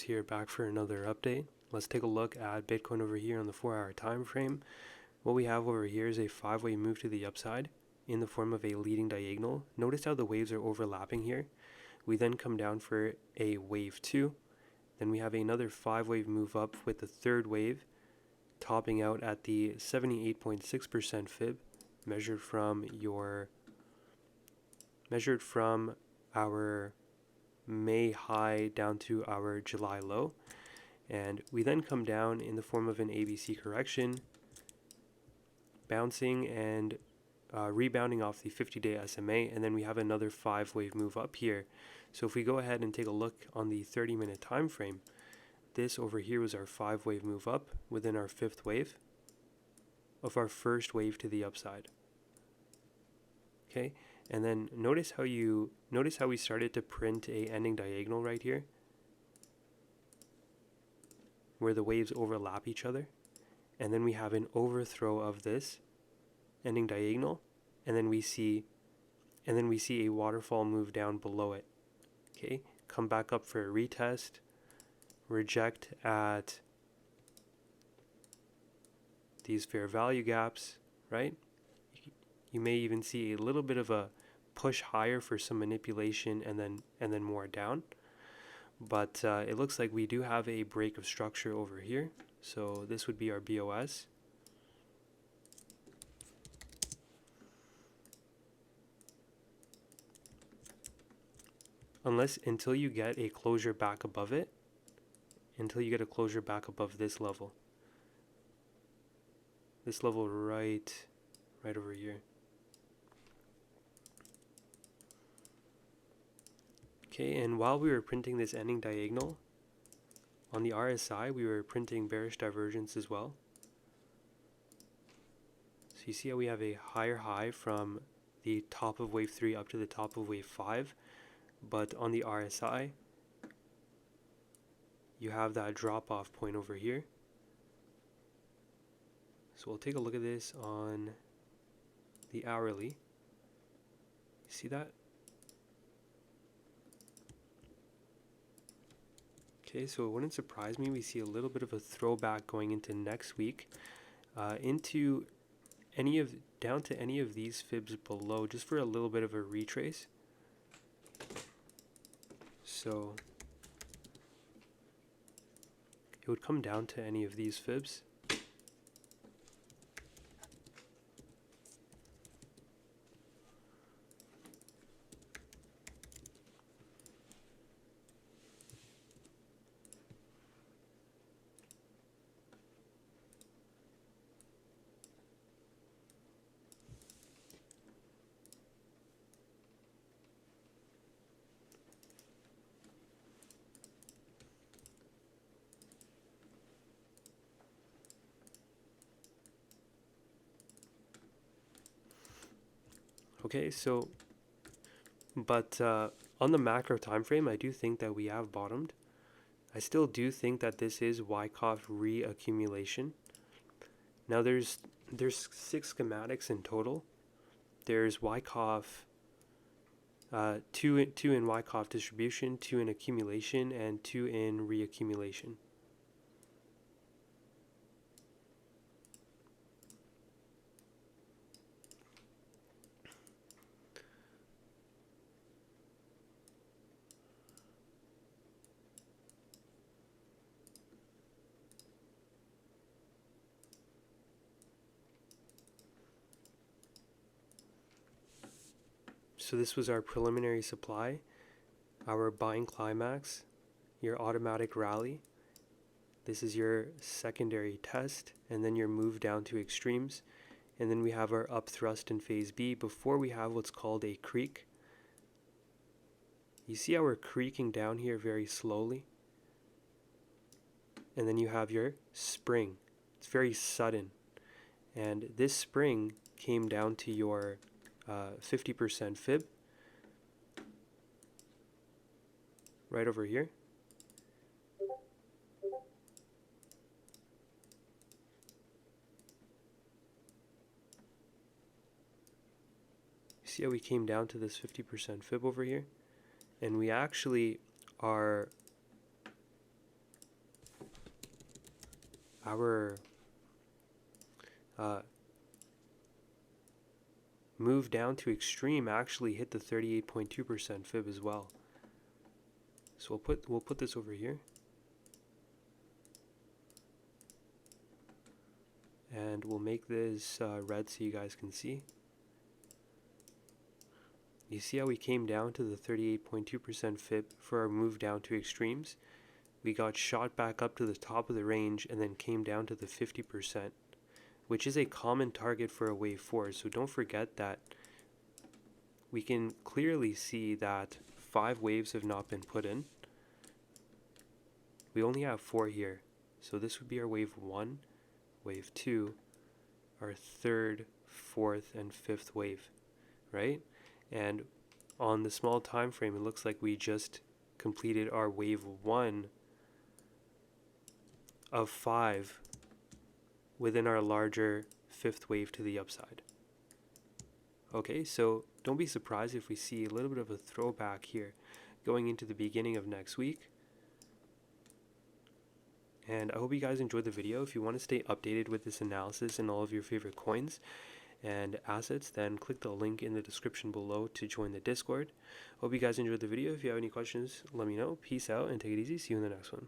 Here back for another update. Let's take a look at Bitcoin over here on the 4-hour time frame. What we have over here is a 5-way move to the upside in the form of a leading diagonal. Notice how the waves are overlapping here. We then come down for a wave 2. Then we have another 5-wave move up with the third wave topping out at the 78.6% fib measured from our May high down to our July low, and we then come down in the form of an ABC correction, bouncing and rebounding off the 50-day SMA, and then we have another 5-wave move up here. So if we go ahead and take a look on the 30-minute time frame, this over here was our 5-wave move up within our 5th wave of our first wave to the upside. Okay, and then notice how we started to print a ending diagonal right here, where the waves overlap each other, and then we have an overthrow of this ending diagonal, and then we see a waterfall move down below it. Okay, come back up for a retest, reject at these fair value gaps, right? You may even see a little bit of a push higher for some manipulation and then more down. But it looks like we do have a break of structure over here. So this would be our BOS. Until you get a closure back above it, until you get a closure back above this level. This level right over here. Okay, and while we were printing this ending diagonal, on the RSI we were printing bearish divergence as well. So you see how we have a higher high from the top of wave 3 up to the top of wave 5, but on the RSI you have that drop off point over here. So we'll take a look at this on the hourly. See that? Okay, so it wouldn't surprise me we see a little bit of a throwback going into next week, down to any of these fibs below, just for a little bit of a retrace. So it would come down to any of these fibs. Okay, so, but on the macro time frame, I do think that we have bottomed. I still do think that this is Wyckoff reaccumulation. Now there's 6 schematics in total. There's Wyckoff, 2 in Wyckoff distribution, 2 in accumulation, and 2 in reaccumulation. So this was our preliminary supply, our buying climax, your automatic rally. This is your secondary test, and then your move down to extremes. And then we have our up thrust in phase B before we have what's called a creek. You see how we're creaking down here very slowly? And then you have your spring. It's very sudden. And this spring came down to your 50% fib right over here. See how we came down to this 50% fib over here? And we actually are our move down to extreme actually hit the 38.2% fib as well. So we'll put this over here. And we'll make this red so you guys can see. You see how we came down to the 38.2% fib for our move down to extremes? We got shot back up to the top of the range and then came down to the 50%, which is a common target for a wave 4. So don't forget that we can clearly see that 5 waves have not been put in. We only have 4 here. So this would be our wave 1, wave 2, our 3rd, 4th, and 5th wave, right? And on the small time frame, it looks like we just completed our wave 1 of 5 within our larger 5th wave to the upside. Okay, so don't be surprised if we see a little bit of a throwback here going into the beginning of next week. And I hope you guys enjoyed the video. If you want to stay updated with this analysis and all of your favorite coins and assets, then click the link in the description below to join the Discord. Hope you guys enjoyed the video. If you have any questions, let me know. Peace out and take it easy. See you in the next one.